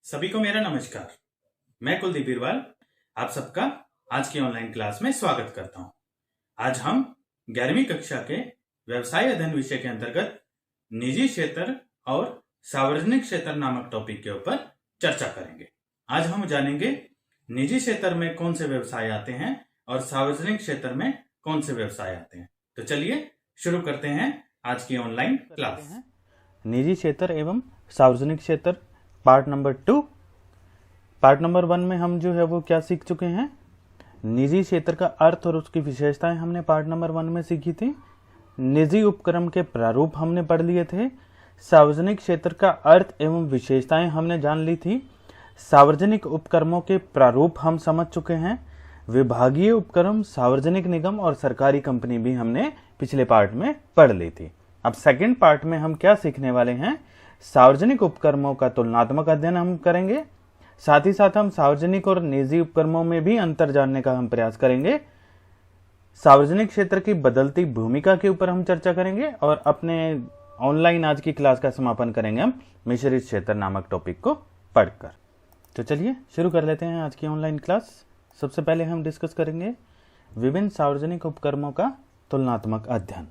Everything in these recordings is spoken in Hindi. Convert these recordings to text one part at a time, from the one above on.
सभी को मेरा नमस्कार। मैं कुलदीप बीरवाल आप सबका आज की ऑनलाइन क्लास में स्वागत करता हूं। आज हम 11वीं कक्षा के व्यवसाय अध्ययन विषय के अंतर्गत निजी क्षेत्र और सार्वजनिक क्षेत्र नामक टॉपिक के ऊपर चर्चा करेंगे। आज हम जानेंगे निजी क्षेत्र में कौन से व्यवसाय आते हैं और सार्वजनिक क्षेत्र में कौन से व्यवसाय आते हैं। तो चलिए शुरू करते हैं आज की ऑनलाइन क्लास। निजी क्षेत्र एवं सार्वजनिक क्षेत्र पार्ट नंबर 2। पार्ट नंबर 1 में हम जो है वो क्या सीख चुके हैं, निजी क्षेत्र का अर्थ और उसकी विशेषताएं हमने पार्ट नंबर 1 में सीखी थी। निजी उपक्रम के प्रारूप हमने पढ़ लिए थे। सार्वजनिक क्षेत्र का अर्थ एवं विशेषताएं हमने जान ली थी। सार्वजनिक उपक्रमों के प्रारूप हम समझ चुके हैं। विभागीय उपक्रम, सार्वजनिक निगम और सरकारी कंपनी भी हमने पिछले पार्ट में पढ़ ली थी। अब सेकंड पार्ट में हम क्या सीखने वाले हैं, सार्वजनिक उपक्रमों का तुलनात्मक अध्ययन हम करेंगे। साथ ही साथ हम सार्वजनिक और निजी उपक्रमों में भी अंतर जानने का हम प्रयास करेंगे। सार्वजनिक क्षेत्र की बदलती भूमिका के ऊपर हम चर्चा करेंगे और अपने ऑनलाइन आज की क्लास का समापन करेंगे हम मिश्रित क्षेत्र नामक टॉपिक को पढ़कर। तो चलिए शुरू कर लेते हैं आज की ऑनलाइन क्लास। सबसे पहले हम डिस्कस करेंगे विभिन्न सार्वजनिक उपक्रमों का तुलनात्मक अध्ययन।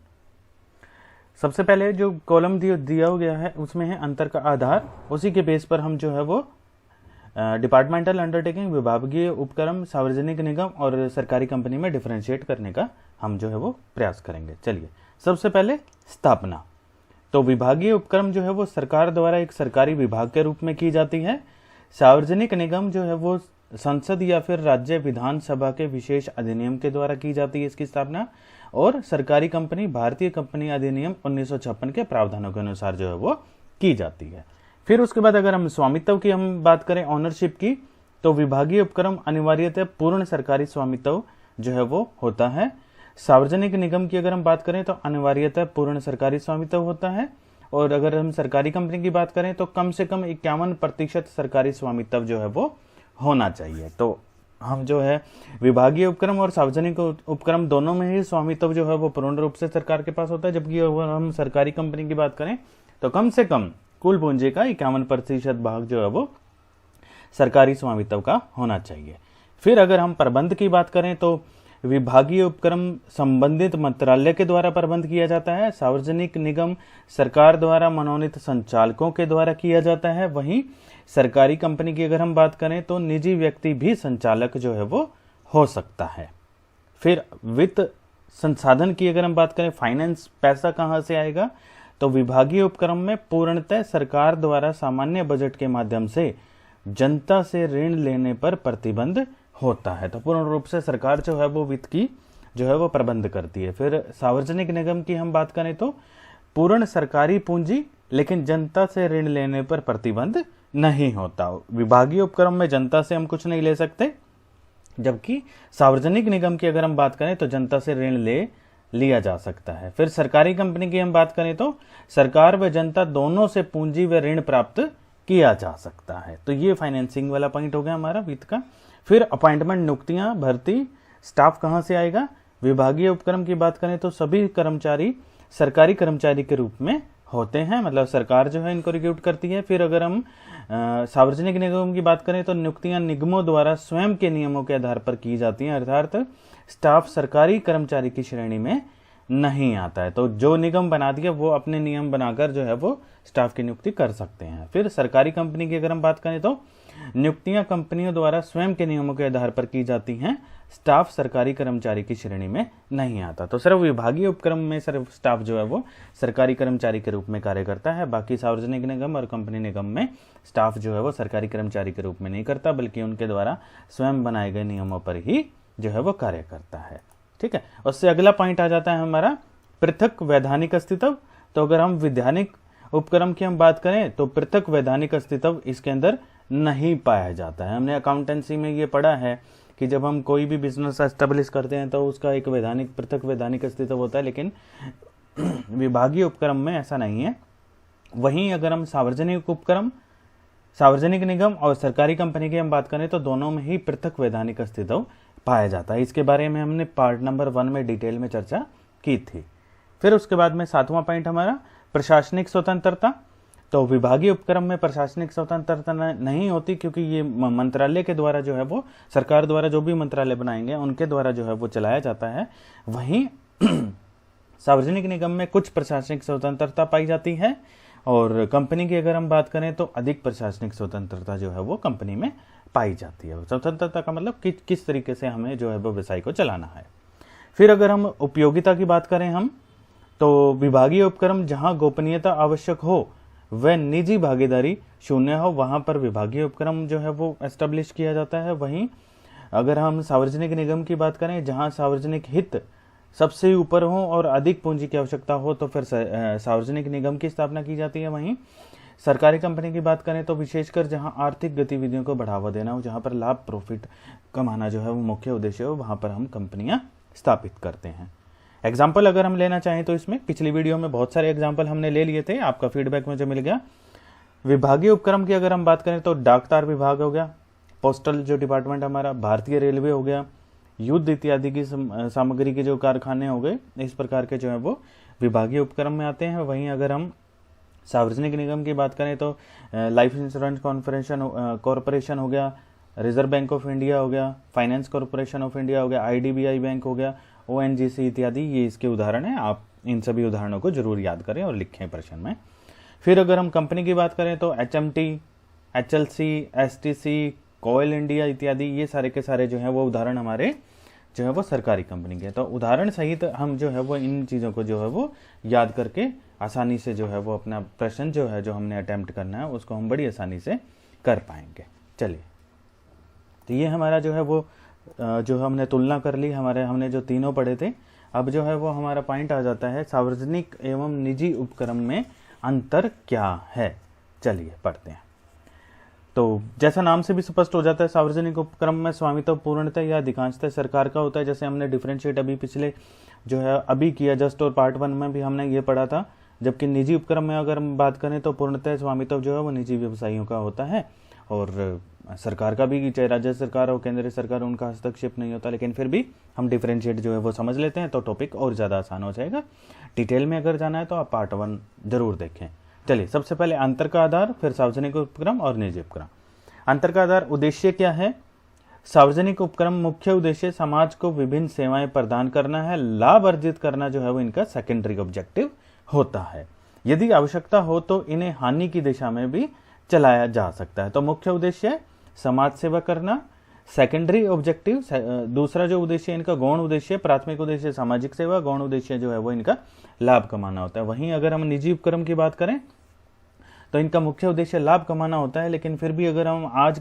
सबसे पहले जो कॉलम दिया गया है उसमें है अंतर का आधार। उसी के बेस पर हम जो है वो डिपार्टमेंटल अंडरटेकिंग, विभागीय उपक्रम, सार्वजनिक निगम और सरकारी कंपनी में डिफरेंशिएट करने का हम जो है वो प्रयास करेंगे। चलिए सबसे पहले स्थापना। तो विभागीय उपक्रम जो है वो सरकार द्वारा एक सरकारी विभाग के रूप में की जाती है। सार्वजनिक निगम जो है वो संसद या फिर राज्य विधानसभा के विशेष अधिनियम के द्वारा की जाती है इसकी स्थापना। और सरकारी कंपनी भारतीय कंपनी अधिनियम 1956 के प्रावधानों के अनुसार जो है वो की जाती है। फिर उसके बाद अगर हम स्वामित्व की हम बात करें, ऑनरशिप की, तो विभागीय उपक्रम अनिवार्यतः पूर्ण सरकारी स्वामित्व जो है वो होता है। सार्वजनिक निगम की अगर हम बात करें तो अनिवार्यतः पूर्ण सरकारी स्वामित्व होता है। और अगर हम सरकारी कंपनी की बात करें तो कम से कम 51% सरकारी स्वामित्व जो है वो होना चाहिए। तो हम जो है विभागीय उपक्रम और सार्वजनिक उपक्रम दोनों में ही स्वामित्व जो है वो पूर्ण रूप से सरकार के पास होता है। जबकि अगर हम सरकारी कंपनी की बात करें तो कम से कम कुल पूंजी का 51% भाग जो है वो सरकारी स्वामित्व का होना चाहिए। फिर अगर हम प्रबंध की बात करें तो विभागीय उपक्रम संबंधित मंत्रालय के द्वारा प्रबंध किया जाता है। सार्वजनिक निगम सरकार द्वारा मनोनीत संचालकों के द्वारा किया जाता है। वहीं सरकारी कंपनी की अगर हम बात करें तो निजी व्यक्ति भी संचालक जो है वो हो सकता है। फिर वित्त संसाधन की अगर हम बात करें, फाइनेंस, पैसा कहां से आएगा, तो विभागीय उपक्रम में पूर्णतः सरकार द्वारा सामान्य बजट के माध्यम से जनता से ऋण लेने पर प्रतिबंध होता है। तो पूर्ण रूप से सरकार जो है वो वित्त की जो है वो प्रबंध करती है। फिर सार्वजनिक निगम की हम बात करें तो पूर्ण सरकारी पूंजी लेकिन जनता से ऋण लेने पर प्रतिबंध नहीं होता। विभागीय उपक्रम में जनता से हम कुछ नहीं ले सकते, जबकि सार्वजनिक निगम की अगर हम बात करें तो जनता से ऋण लिया जा सकता है। फिर सरकारी कंपनी की हम बात करें तो सरकार व जनता दोनों से पूंजी व ऋण प्राप्त किया जा सकता है। तो ये फाइनेंसिंग वाला पॉइंट हो गया हमारा वित्त का। फिर अपॉइंटमेंट, नियुक्तियां, भर्ती, स्टाफ कहां से आएगा। विभागीय उपक्रम की बात करें तो सभी कर्मचारी सरकारी कर्मचारी के रूप में होते हैं, मतलब सरकार जो है इनको रिक्रूट करती है। फिर अगर हम सार्वजनिक निगम की बात करें तो नियुक्तियां निगमों द्वारा स्वयं के नियमों के आधार पर की जाती हैं, अर्थात स्टाफ सरकारी कर्मचारी की श्रेणी में नहीं आता है। तो जो निगम बना दिया वो अपने नियम बनाकर जो है वो स्टाफ की नियुक्ति कर सकते हैं। फिर सरकारी कंपनी की अगर हम बात करें तो नियुक्तियां कंपनियों द्वारा स्वयं के नियमों के आधार पर की जाती हैं, स्टाफ सरकारी कर्मचारी की श्रेणी में नहीं आता। तो सिर्फ विभागीय उपक्रम में सिर्फ स्टाफ जो है वो सरकारी कर्मचारी के रूप में कार्य करता है। बाकी सार्वजनिक निगम और कंपनी निगम में स्टाफ जो है वो सरकारी कर्मचारी के रूप में नहीं करता, बल्कि उनके द्वारा स्वयं बनाए गए नियमों पर ही जो है वो कार्य करता है। ठीक है, उससे अगला पॉइंट आ जाता है हमारा पृथक वैधानिक अस्तित्व। तो अगर हम वैधानिक उपक्रम की हम बात करें तो पृथक वैधानिक अस्तित्व इसके अंदर नहीं पाया जाता है। हमने अकाउंटेंसी में ये पढ़ा है कि जब हम कोई भी बिजनेस एस्टेब्लिश करते हैं तो उसका एक पृथक वैधानिक अस्तित्व होता है, लेकिन विभागीय उपक्रम में ऐसा नहीं है। वहीं अगर हम सार्वजनिक उपक्रम, सार्वजनिक निगम और सरकारी कंपनी की हम बात करें तो दोनों में ही पृथक वैधानिक अस्तित्व पाया जाता है। इसके बारे में हमने पार्ट नंबर 1 में डिटेल में चर्चा की थी। फिर उसके बाद में 7वां पॉइंट हमारा प्रशासनिक स्वतंत्रता। तो विभागीय उपक्रम में प्रशासनिक स्वतंत्रता नहीं होती, क्योंकि ये मंत्रालय के द्वारा जो है वो, सरकार द्वारा जो भी मंत्रालय बनाएंगे उनके द्वारा जो है वो चलाया जाता है। वहीं सार्वजनिक निगम में कुछ प्रशासनिक स्वतंत्रता पाई जाती है, और कंपनी की अगर हम बात करें तो अधिक प्रशासनिक स्वतंत्रता जो है वो कंपनी में पाई जाती है। स्वतंत्रता का मतलब किस तरीके से हमें जो है वो व्यवसाय को चलाना है। फिर अगर हम उपयोगिता की बात करें हम, तो विभागीय उपक्रम जहां गोपनीयता आवश्यक हो वह निजी भागीदारी शून्य हो, वहां पर विभागीय उपक्रम जो है वो एस्टेब्लिश किया जाता है। वहीं अगर हम सार्वजनिक निगम की बात करें, जहां सार्वजनिक हित सबसे ऊपर हो और अधिक पूंजी की आवश्यकता हो, तो फिर सार्वजनिक निगम की स्थापना की जाती है। वहीं सरकारी कंपनी की बात करें तो विशेषकर जहां आर्थिक गतिविधियों को बढ़ावा देना हो, जहां पर लाभ प्रॉफिट कमाना जो है वो मुख्य उद्देश्य हो, वहां पर हम कंपनियां स्थापित करते हैं। एग्जाम्पल अगर हम लेना चाहें तो इसमें पिछली वीडियो में बहुत सारे एग्जाम्पल हमने ले लिए थे, आपका फीडबैक मुझे मिल गया। विभागीय उपक्रम की अगर हम बात करें तो डाक तार विभाग हो गया, पोस्टल जो डिपार्टमेंट हमारा, भारतीय रेलवे हो गया, युद्ध इत्यादि की सामग्री के जो कारखाने हो गए, इस प्रकार के जो है वो विभागीय उपक्रम में आते हैं। वहीं अगर हम सार्वजनिक निगम की बात करें तो लाइफ इंश्योरेंस कॉरपोरेशन हो गया, रिजर्व बैंक ऑफ इंडिया हो गया, फाइनेंस कॉरपोरेशन ऑफ इंडिया हो गया, IDBI बैंक हो गया, ONGC इत्यादि, ये इसके उदाहरण है। आप इन सभी उदाहरणों को जरूर याद करें और लिखें प्रश्न में। फिर अगर हम कंपनी की बात करें तो HMT, HLC, STC, कोयल इंडिया इत्यादि, ये सारे के सारे जो है वो उदाहरण हमारे जो है वो सरकारी कंपनी के। तो उदाहरण सहित हम जो है वो इन चीज़ों को जो है वो याद करके आसानी से जो है वो अपना प्रश्न जो है जो हमने अटेम्प्ट करना है उसको हम बड़ी आसानी से कर पाएंगे। चलिए, तो ये हमारा जो है वो जो हमने तुलना कर ली, हमने जो तीनों पढ़े थे। अब जो है वो हमारा पॉइंट आ जाता है सार्वजनिक एवं निजी उपक्रम में अंतर क्या है। चलिए पढ़ते हैं। तो जैसा नाम से भी स्पष्ट हो जाता है, सार्वजनिक उपक्रम में स्वामित्व पूर्णतः या अधिकांशतः सरकार का होता है। जैसे हमने डिफरेंशिएट अभी पिछले जो है अभी किया जस्ट, और पार्ट 1 में भी हमने ये पढ़ा था। जबकि निजी उपक्रम में अगर हम बात करें तो पूर्णतः स्वामित्व जो है वो निजी व्यवसायियों का होता है, और सरकार का भी, चाहे राज्य सरकार हो केंद्रीय सरकार, उनका हस्तक्षेप नहीं होता। लेकिन फिर भी हम डिफरेंशिएट जो है वो समझ लेते हैं तो टॉपिक और ज़्यादा आसान हो जाएगा। डिटेल में अगर जाना है तो आप पार्ट 1 जरूर देखें। चलिए, सबसे पहले अंतर का आधार, फिर सार्वजनिक उपक्रम और निजी उपक्रम। अंतर का आधार, उद्देश्य क्या है? सार्वजनिक उपक्रम मुख्य उद्देश्य समाज को विभिन्न सेवाएं प्रदान करना है, लाभ अर्जित करना जो है वो इनका सेकेंडरी ऑब्जेक्टिव होता है। यदि आवश्यकता हो तो इन्हें हानि की दिशा में भी चलाया जा सकता है। तो मुख्य उद्देश्य समाज सेवा करना, सेकेंडरी ऑब्जेक्टिव दूसरा जो उद्देश्य इनका गौण उद्देश्य, प्राथमिक उद्देश्य सामाजिक सेवा, गौण उद्देश्य जो है वो इनका लाभ कमाना होता है। वहीं अगर हम निजी उपक्रम की बात करें तो इनका मुख्य उद्देश्य लाभ कमाना होता है, लेकिन फिर भी अगर हम आज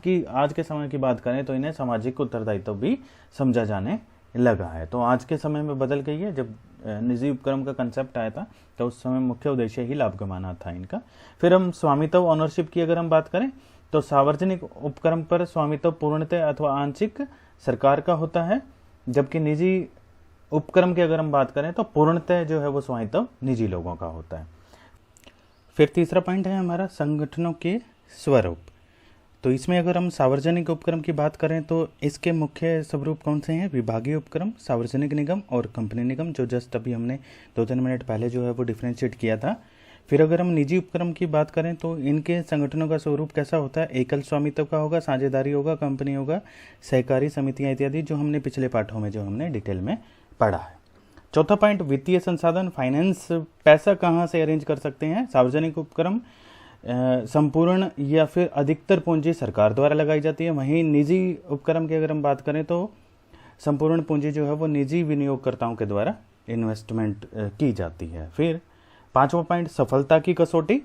के समय की बात करें तो इन्हें सामाजिक उत्तरदायित्व भी समझा जाने लगा है। तो आज के समय में बदल गई है। जब निजी उपक्रम का कंसेप्ट आया था तो उस समय मुख्य उद्देश्य ही लाभ कमाना था इनका। फिर हम स्वामित्व ऑनरशिप की अगर हम बात करें तो सार्वजनिक उपक्रम पर स्वामित्व पूर्णतः अथवा आंशिक सरकार का होता है, जबकि निजी उपक्रम की अगर हम बात करें तो पूर्णतः जो है वो स्वामित्व निजी लोगों का होता है। फिर तीसरा पॉइंट है हमारा संगठनों के स्वरूप। तो इसमें अगर हम सार्वजनिक उपक्रम की बात करें तो इसके मुख्य स्वरूप कौन से हैं? विभागीय उपक्रम, सार्वजनिक निगम और कंपनी निगम, जो जस्ट अभी हमने 2-3 मिनट पहले जो है वो डिफरेंशिएट किया था। फिर अगर हम निजी उपक्रम की बात करें तो इनके संगठनों का स्वरूप कैसा होता है? एकल स्वामित्व का होगा, साझेदारी होगा, कंपनी होगा, सहकारी समितियां इत्यादि, जो हमने पिछले पाठों में जो हमने डिटेल में पढ़ा है। चौथा पॉइंट, वित्तीय संसाधन, फाइनेंस, पैसा कहाँ से अरेंज कर सकते हैं? सार्वजनिक उपक्रम संपूर्ण या फिर अधिकतर पूंजी सरकार द्वारा लगाई जाती है। वहीं निजी उपक्रम की अगर हम बात करें तो संपूर्ण पूंजी जो है वो निजी विनियोगकर्ताओं के द्वारा इन्वेस्टमेंट की जाती है। फिर पांचवा पॉइंट, सफलता की कसौटी।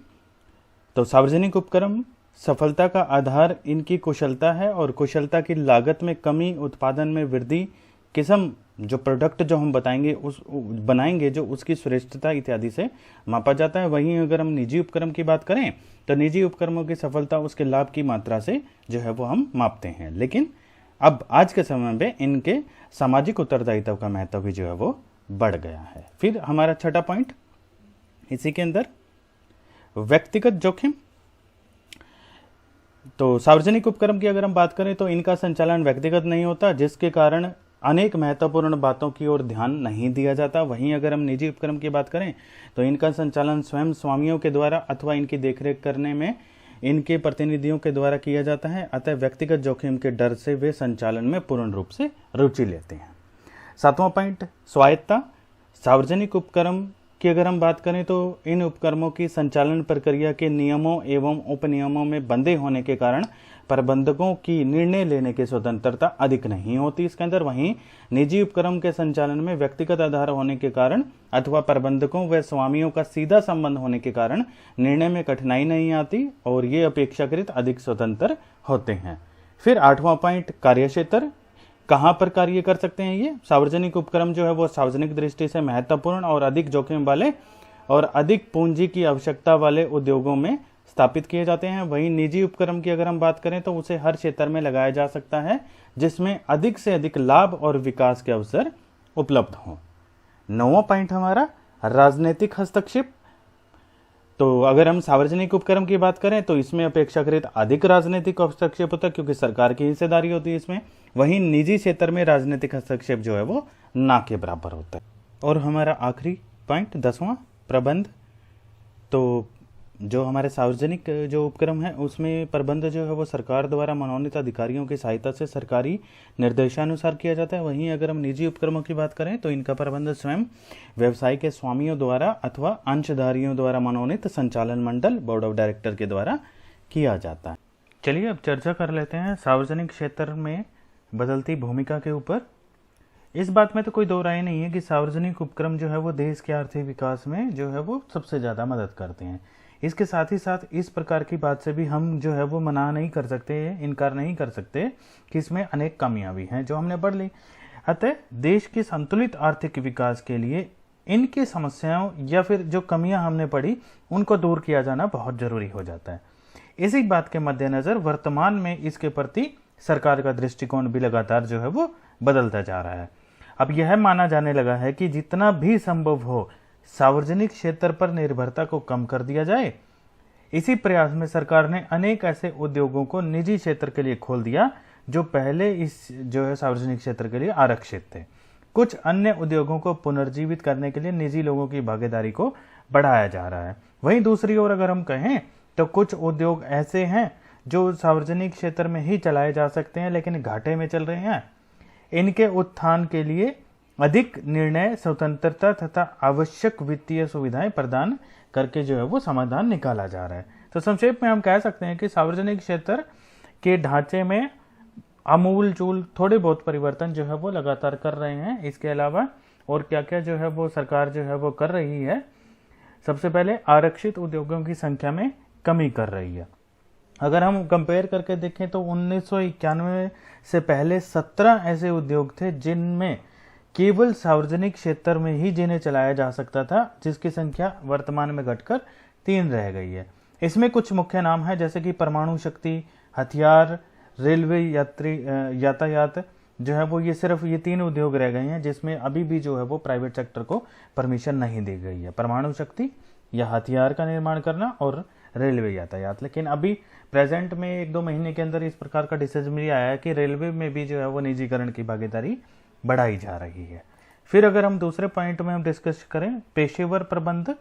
तो सार्वजनिक उपक्रम सफलता का आधार इनकी कुशलता है, और कुशलता की लागत में कमी, उत्पादन में वृद्धि, किस्म जो प्रोडक्ट जो हम बनाएंगे जो उसकी श्रेष्ठता इत्यादि से मापा जाता है। वहीं अगर हम निजी उपक्रम की बात करें तो निजी उपक्रमों की सफलता उसके लाभ की मात्रा से जो है वो हम मापते हैं। लेकिन अब आज के समय में इनके सामाजिक उत्तरदायित्व का महत्व भी जो है वो बढ़ गया है। फिर हमारा छठा पॉइंट इसी के अंदर, व्यक्तिगत जोखिम। तो सार्वजनिक उपक्रम की अगर हम बात करें तो इनका संचालन व्यक्तिगत नहीं होता, जिसके कारण अनेक महत्वपूर्ण बातों की ओर ध्यान नहीं दिया जाता। वहीं अगर हम निजी उपक्रम की बात करें तो इनका संचालन स्वयं स्वामियों के द्वारा अथवा इनकी देखरेख करने में इनके प्रतिनिधियों के द्वारा किया जाता है। अतः व्यक्तिगत जोखिम के डर से वे संचालन में पूर्ण रूप से रुचि लेते हैं। 7वां पॉइंट, स्वायत्तता। सार्वजनिक उपक्रम की अगर हम बात करें तो इन उपक्रमों की संचालन प्रक्रिया के नियमों एवं उपनियमों में बंधे होने के कारण प्रबंधकों की निर्णय लेने की स्वतंत्रता अधिक नहीं होती इसके अंदर। वहीं निजी उपक्रम के संचालन में व्यक्तिगत आधार होने के कारण अथवा प्रबंधकों व स्वामियों का सीधा संबंध होने के कारण निर्णय में कठिनाई नहीं आती और ये अपेक्षाकृत अधिक स्वतंत्र होते हैं। फिर 8वां पॉइंट, कार्यक्षेत्र। कहाँ पर कार्य कर सकते हैं ये सार्वजनिक उपक्रम जो है वो सार्वजनिक दृष्टि से महत्वपूर्ण और अधिक जोखिम वाले और अधिक पूंजी की आवश्यकता वाले उद्योगों में स्थापित किए जाते हैं। वहीं निजी उपक्रम की अगर हम बात करें तो उसे हर क्षेत्र में लगाया जा सकता है जिसमें अधिक से अधिक लाभ और विकास के अवसर उपलब्ध हों। 9वां पॉइंट हमारा राजनीतिक हस्तक्षेप। तो अगर हम सार्वजनिक उपक्रम की बात करें तो इसमें अपेक्षाकृत अधिक राजनीतिक हस्तक्षेप होता है क्योंकि सरकार की हिस्सेदारी होती है इसमें। वहीं निजी क्षेत्र में राजनीतिक हस्तक्षेप जो है वो ना के बराबर होता है। और हमारा आखिरी पॉइंट 10वां, प्रबंध। तो जो हमारे सार्वजनिक जो उपक्रम है उसमें प्रबंध जो है वो सरकार द्वारा मनोनीत अधिकारियों की सहायता से सरकारी निर्देशानुसार किया जाता है। वहीं अगर हम निजी उपक्रमों की बात करें तो इनका प्रबंध स्वयं व्यवसाय के स्वामियों द्वारा अथवा अंशधारियों द्वारा मनोनीत संचालन मंडल बोर्ड ऑफ डायरेक्टर के द्वारा किया जाता है। चलिए अब चर्चा कर लेते हैं सार्वजनिक क्षेत्र में बदलती भूमिका के ऊपर। इस बात में तो कोई दो राय नहीं है कि सार्वजनिक उपक्रम जो है वो देश के आर्थिक विकास में जो है वो सबसे ज़्यादा मदद करते हैं। इसके साथ ही साथ इस प्रकार की बात से भी हम जो है वो मना नहीं कर सकते, इनकार नहीं कर सकते कि इसमें अनेक कमियां भी हैं जो हमने पढ़ ली। अतः देश के संतुलित आर्थिक विकास के लिए इनकी समस्याओं या फिर जो कमियां हमने पढ़ी उनको दूर किया जाना बहुत जरूरी हो जाता है। इसी बात के मद्देनजर वर्तमान में इसके प्रति सरकार का दृष्टिकोण भी लगातार जो है वो बदलता जा रहा है। अब यह माना जाने लगा है कि जितना भी संभव हो सार्वजनिक क्षेत्र पर निर्भरता को कम कर दिया जाए। इसी प्रयास में सरकार ने अनेक ऐसे उद्योगों को निजी क्षेत्र के लिए खोल दिया जो पहले इस जो है सार्वजनिक क्षेत्र के लिए आरक्षित थे। कुछ अन्य उद्योगों को पुनर्जीवित करने के लिए निजी लोगों की भागीदारी को बढ़ाया जा रहा है। वहीं दूसरी ओर अगर हम कहें तो कुछ उद्योग ऐसे हैं जो सार्वजनिक क्षेत्र में ही चलाए जा सकते हैं लेकिन घाटे में चल रहे हैं। इनके उत्थान के लिए अधिक निर्णय स्वतंत्रता तथा आवश्यक वित्तीय सुविधाएं प्रदान करके जो है वो समाधान निकाला जा रहा है। तो संक्षेप में हम कह सकते हैं कि सार्वजनिक क्षेत्र के ढांचे में आमूल चूल थोड़े बहुत परिवर्तन जो है वो लगातार कर रहे हैं। इसके अलावा और क्या क्या जो है वो सरकार जो है वो कर रही है। सबसे पहले आरक्षित उद्योगों की संख्या में कमी कर रही है। अगर हम कंपेयर करके देखें तो 1991 से पहले 17 ऐसे उद्योग थे जिनमें केवल सार्वजनिक क्षेत्र में ही जिन्हें चलाया जा सकता था, जिसकी संख्या वर्तमान में घटकर 3 रह गई है। इसमें कुछ मुख्य नाम है जैसे कि परमाणु शक्ति, हथियार, रेलवे, यातायात जो है वो ये सिर्फ ये 3 उद्योग रह गए हैं जिसमें अभी भी जो है वो प्राइवेट सेक्टर को परमिशन नहीं दी गई है। परमाणु शक्ति या हथियार का निर्माण करना और रेलवे यातायात। लेकिन अभी प्रेजेंट में 1-2 महीने के अंदर इस प्रकार का डिसीजन भी आया है कि रेलवे में भी जो है वो निजीकरण की भागीदारी बढ़ाई जा रही है। फिर अगर हम दूसरे पॉइंट में हम डिस्कस करें पेशेवर प्रबंध।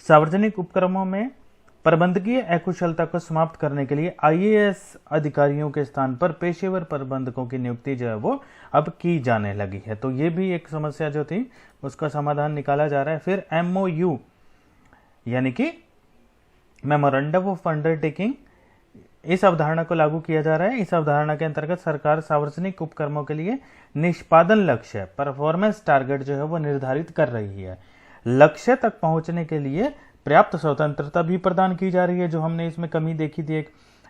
सार्वजनिक उपक्रमों में प्रबंधकीय अकुशलता को समाप्त करने के लिए IAS अधिकारियों के स्थान पर पेशेवर प्रबंधकों की नियुक्ति जो है वो अब की जाने लगी है। तो ये भी एक समस्या जो थी उसका समाधान निकाला जा रहा है। फिर MOU यानी कि मेमोरेंडम ऑफ अंडरटेकिंग, इस अवधारणा को लागू किया जा रहा है। इस अवधारणा के अंतर्गत सरकार सार्वजनिक उपक्रमों के लिए निष्पादन लक्ष्य परफॉर्मेंस टारगेट जो है वो निर्धारित कर रही है। लक्ष्य तक पहुंचने के लिए पर्याप्त स्वतंत्रता भी प्रदान की जा रही है जो हमने इसमें कमी देखी थी एक,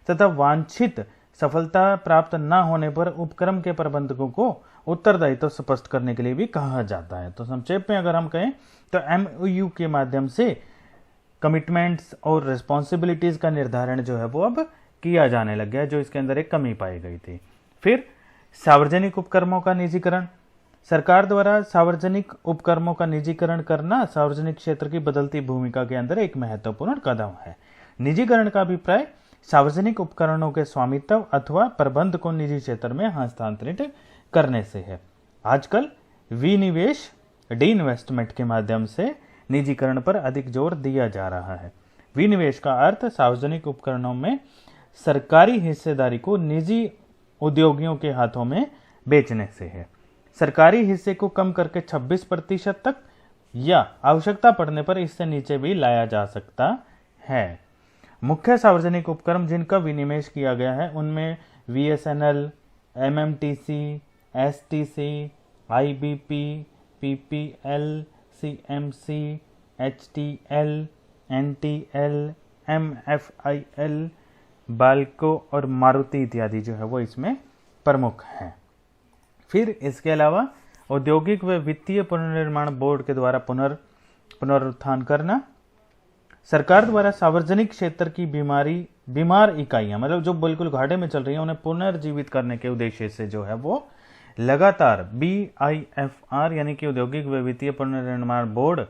तथा वांछित सफलता प्राप्त न होने पर उपक्रम के प्रबंधकों को उत्तरदायित्व स्पष्ट करने के लिए भी कहा जाता है। तो संक्षेप में अगर हम कहें तो MOU के माध्यम से कमिटमेंट्स और रिस्पॉन्सिबिलिटीज का निर्धारण जो है वो अब किया जाने लग गया है, जो इसके अंदर एक कमी पाई गई थी। फिर सार्वजनिक उपक्रमों का निजीकरण। सरकार द्वारा सार्वजनिक उपक्रमों का निजीकरण करना सार्वजनिक क्षेत्र की बदलती भूमिका के अंदर एक महत्वपूर्ण कदम है। निजीकरण का अभिप्राय सार्वजनिक उपकरणों के स्वामित्व अथवा प्रबंध को निजी क्षेत्र में हस्तांतरित करने से है। आजकल विनिवेश डी इन्वेस्टमेंट के माध्यम से निजीकरण पर अधिक जोर दिया जा रहा है। विनिवेश का अर्थ सार्वजनिक उपकरणों में सरकारी हिस्सेदारी को निजी उद्योगियों के हाथों में बेचने से है। सरकारी हिस्से को कम करके 26% तक या आवश्यकता पड़ने पर इससे नीचे भी लाया जा सकता है। मुख्य सार्वजनिक उपक्रम जिनका विनिवेश किया गया है उनमें VSNL, MMTC, STC, IBP, PPL, CMC, HTL, NTL, MFIL, Balco और मारुति इत्यादि जो है वो इसमें प्रमुख हैं। फिर इसके अलावा औद्योगिक व वित्तीय पुनर्निर्माण बोर्ड के द्वारा पुनरुत्थान करना, सरकार द्वारा सार्वजनिक क्षेत्र की बीमार इकाइयां मतलब जो बिल्कुल घाटे में चल रही हैं उन्हें पुनर्जीवित करने के उद्देश्य से जो है वो लगातार BIFR यानी कि औद्योगिक व वित्तीय पुनर्निर्माण बोर्ड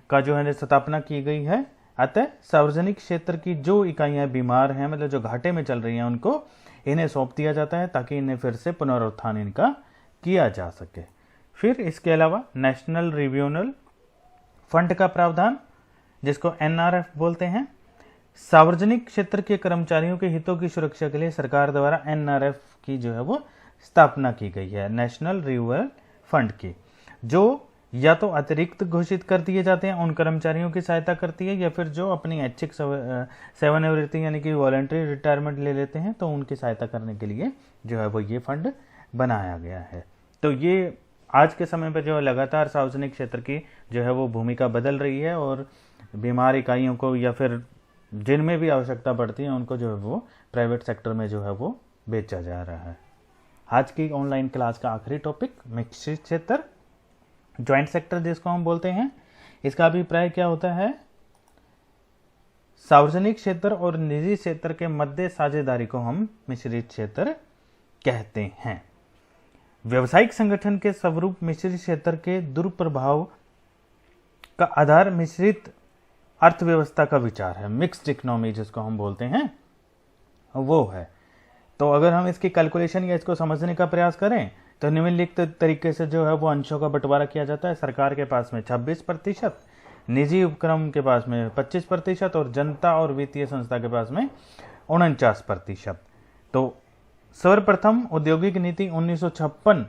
का जो है स्थापना की गई है। अतः सार्वजनिक क्षेत्र की जो इकाइयां बीमार हैं मतलब जो घाटे में चल रही हैं उनको इन्हें सौंप दिया जाता है ताकि इन्हें फिर से पुनरुत्थान इनका किया जा सके। फिर इसके अलावा नेशनल रिव्यूनल फंड का प्रावधान जिसको NRF बोलते हैं। सार्वजनिक क्षेत्र के कर्मचारियों के हितों की सुरक्षा के लिए सरकार द्वारा NRF की जो है वो स्थापना की गई है, नेशनल रिव्यूनल फंड की, जो या तो अतिरिक्त घोषित कर दिए जाते हैं उन कर्मचारियों की सहायता करती है या फिर जो अपनी ऐच्छिक सेवानिवृत्ति यानी कि वॉलंटरी रिटायरमेंट ले लेते हैं तो उनकी सहायता करने के लिए जो है वो ये फंड बनाया गया है। तो ये आज के समय पर जो लगातार सार्वजनिक क्षेत्र की जो है वो भूमिका बदल रही है और बीमार इकाइयों को या फिर जिनमें भी आवश्यकता पड़ती है उनको जो है वो प्राइवेट सेक्टर में जो है वो बेचा जा रहा है। आज की ऑनलाइन क्लास का आखिरी टॉपिक मिश्रित क्षेत्र, ज्वाइंट सेक्टर जिसको हम बोलते हैं, इसका अभिप्राय क्या होता है? सार्वजनिक क्षेत्र और निजी क्षेत्र के मध्य साझेदारी को हम मिश्रित क्षेत्र कहते हैं। व्यवसायिक संगठन के स्वरूप मिश्रित क्षेत्र के दुष्प्रभाव का आधार मिश्रित अर्थव्यवस्था का विचार है, मिक्स्ड इकोनॉमी जिसको हम बोलते हैं वो है। तो अगर हम इसकी कैलकुलेशन या इसको समझने का प्रयास करें तो निम्नलिखित तरीके से जो है वो अंशों का बंटवारा किया जाता है। सरकार के पास में 26%, निजी उपक्रम के पास में 25% और जनता और वित्तीय संस्था के पास में 49%। तो सर्वप्रथम औद्योगिक नीति 1956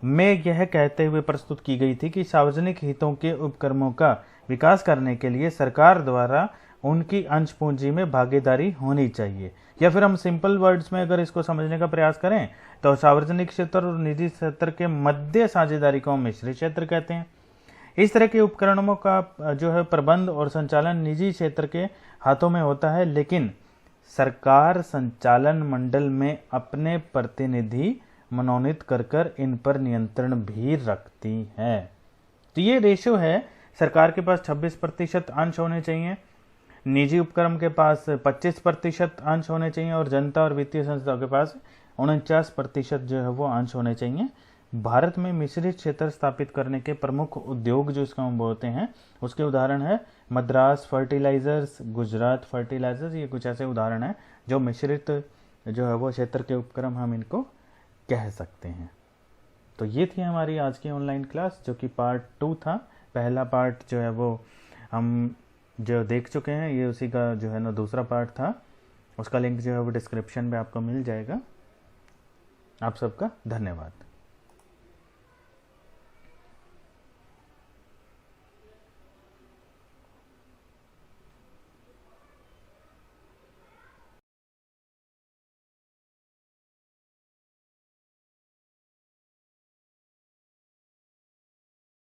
में यह कहते हुए प्रस्तुत की गई थी कि सार्वजनिक हितों के उपक्रमों का विकास करने के लिए सरकार द्वारा उनकी अंश पूंजी में भागीदारी होनी चाहिए, या फिर हम सिंपल वर्ड्स में अगर इसको समझने का प्रयास करें तो सार्वजनिक क्षेत्र और निजी क्षेत्र के मध्य साझेदारी को हम मिश्रित क्षेत्र कहते हैं। इस तरह के उपकरणों का जो है प्रबंध और संचालन निजी क्षेत्र के हाथों में होता है, लेकिन सरकार संचालन मंडल में अपने प्रतिनिधि मनोनीत कर इन पर नियंत्रण भी रखती है। तो ये रेशो है, सरकार के पास 26% अंश होने चाहिए, निजी उपक्रम के पास 25% अंश होने चाहिए और जनता और वित्तीय संस्थाओं के पास 49% जो है वो अंश होने चाहिए। भारत में मिश्रित क्षेत्र स्थापित करने के प्रमुख उद्योग जो इसका हम बोलते हैं उसके उदाहरण है मद्रास फर्टिलाइजर्स, गुजरात फर्टिलाइजर्स, ये कुछ ऐसे उदाहरण हैं जो मिश्रित जो है वो क्षेत्र के उपक्रम हम इनको कह सकते हैं। तो ये थी हमारी आज की ऑनलाइन क्लास जो कि पार्ट 2 था। पहला पार्ट जो है वो हम जो देख चुके हैं, ये उसी का जो है ना दूसरा पार्ट था, उसका लिंक जो है वो डिस्क्रिप्शन में आपको मिल जाएगा। आप सबका धन्यवाद।